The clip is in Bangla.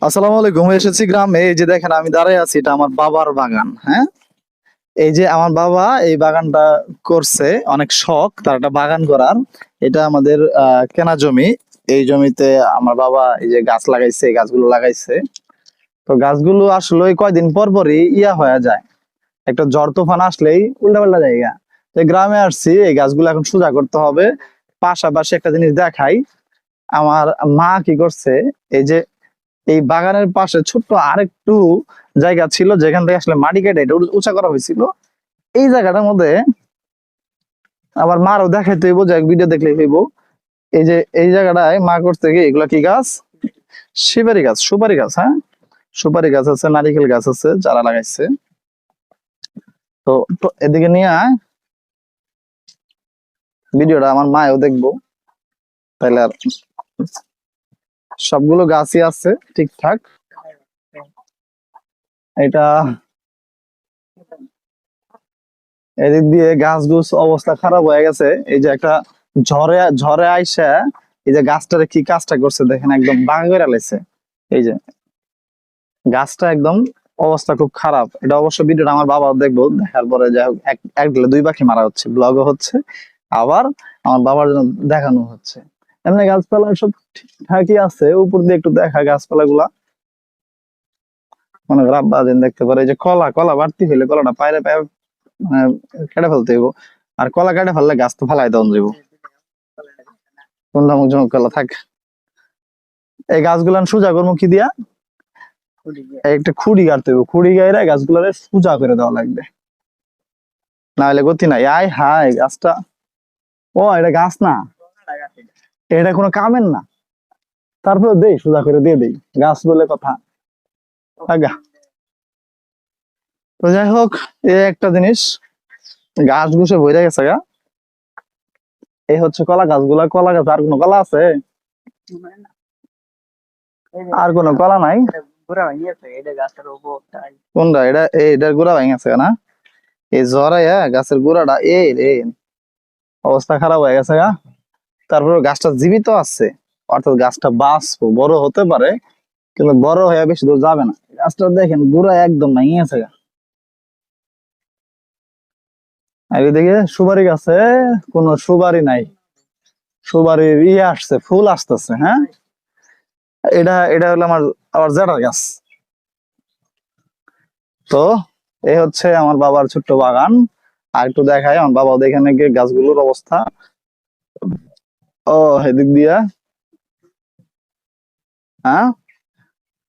আসসালামু আলাইকুম। এসেছি গ্রামে। এই যে দেখেন আমি দাঁড়ায় আছি, এটা আমার বাবার বাগান। হ্যাঁ, এই যে আমার বাবা এই বাগানটা করছে, অনেক শখ তার একটা বাগান করার। এটা আমাদের কেনা জমি। এই জমিতে আমার বাবা এই যে গাছ লাগাইছে, এই গাছগুলো লাগাইছে। তো গাছগুলো আসলে ওই কয়দিন পর পরই হয়ে যায়, একটা ঝড় তুফান আসলেই উল্টাপাল্টা জায়গা। তো এই গ্রামে আসছি, এই গাছগুলো এখন সোজা করতে হবে। পাশাপাশি একটা জিনিস দেখাই, আমার মা কি করছে, এই যে এই বাগানের পাশে ছোট্ট আরেকটু জায়গা ছিল যেখান থেকে আসলে মাটি কেটে এটা উঁচা করা হয়েছিল। এই জায়গাটার মধ্যে আবার মারও দেখাইতে হইব, যে ভিডিও দেখলে হইব। এই যে এই জায়গাটায় মা করতে গিয়ে, এগুলা কি গাছ? সুপারি গাছ, সুপারি গাছ। হ্যাঁ, সুপারি গাছ আছে, নারিকেল গাছ আছে, যারা লাগাইছে। তো তো এদিকে নিয়ে আয়, ভিডিওটা আমার মায়ও দেখবো, তাইলে আর সবগুলো গাছই আছে ঠিকঠাক। এটা এদিক দিয়ে গাছ গুছ অবস্থা খারাপ হয়ে গেছে। এই যে একটা ঝড়ে ঝড়ে আইসা এই যে গাছটারে কি কাজটা করছে দেখেন, একদম বাঁকা করে লাইছে। এই যে গাছটা একদম অবস্থা খুব খারাপ। এটা অবশ্য ভিডিওটা আমার বাবা দেখবো, দেখার পরে যাই হোক, এক দিলে দুই পাখি মারা হচ্ছে, ব্লগও হচ্ছে, আবার আমার বাবার জন্য দেখানো হচ্ছে। এমনি গাছপালা সব ঠিকঠাকই আছে, উপর দিয়ে একটু দেখা গাছপালা গুলা, মনে করেন আব্বা যেন দেখতে পারে। এই যে কলা কলা বাড়তি হইলে কলাটা পায়রে পায়ে মানে কেটে ফেলতে হইব। আর কলা কেটে ফেললে গাছ তো ফালাই দেওয়া যাইব, কোনটা মুখ কলা থাক। এই গাছগুলান সোজা করবো কি দিয়া? একটা খুঁড়ি গাড়তে হইব, খুঁড়ি গাইরা গাছগুলারে সোজা করে দেওয়া লাগবে, না হলে গতি নাই। আয় হায় গাছটা, ও এটা গাছ না, এটা কোনো কামের না। তারপরে দেই সোজা করে দিয়ে দেই, গাছ বলে কথা। আগা, তো যাই হোক, এই একটা জিনিস, গাছ গুছে বইরা গেছে গা। এই হচ্ছে কলা গাছগুলা। কলা গাছ আর কোনো কলা আছে? আর কোনো কলা নাই। কোনটা এটা? এটার গোড়া ভেঙে গেছে না? এই জরাইয়া গাছের গোড়াটা এই রে, অবস্থা খারাপ হয়ে গেছে গা। তারপরে গাছটা জীবিত আছে, অর্থাৎ গাছটা বাঁচবো, বড় হতে পারে, কিন্তু বড় হয়ে বেশি দূর যাবে না। গাছটা দেখেন গোড়া একদম ভেঙে গেছে গা। আর এদিকে সুপারি গাছে কোনো সুপারি নাই, সুপারির আসছে, ফুল আসতেছে। হ্যাঁ, এটা এটা হলো আমার আবার জেঠার গাছ। তো এই হচ্ছে আমার বাবার ছোট্ট বাগান। আর একটু দেখায়, আমার বাবা দেখে নাকি গাছগুলোর অবস্থা। ও এদিক দিয়া, হ্যাঁ,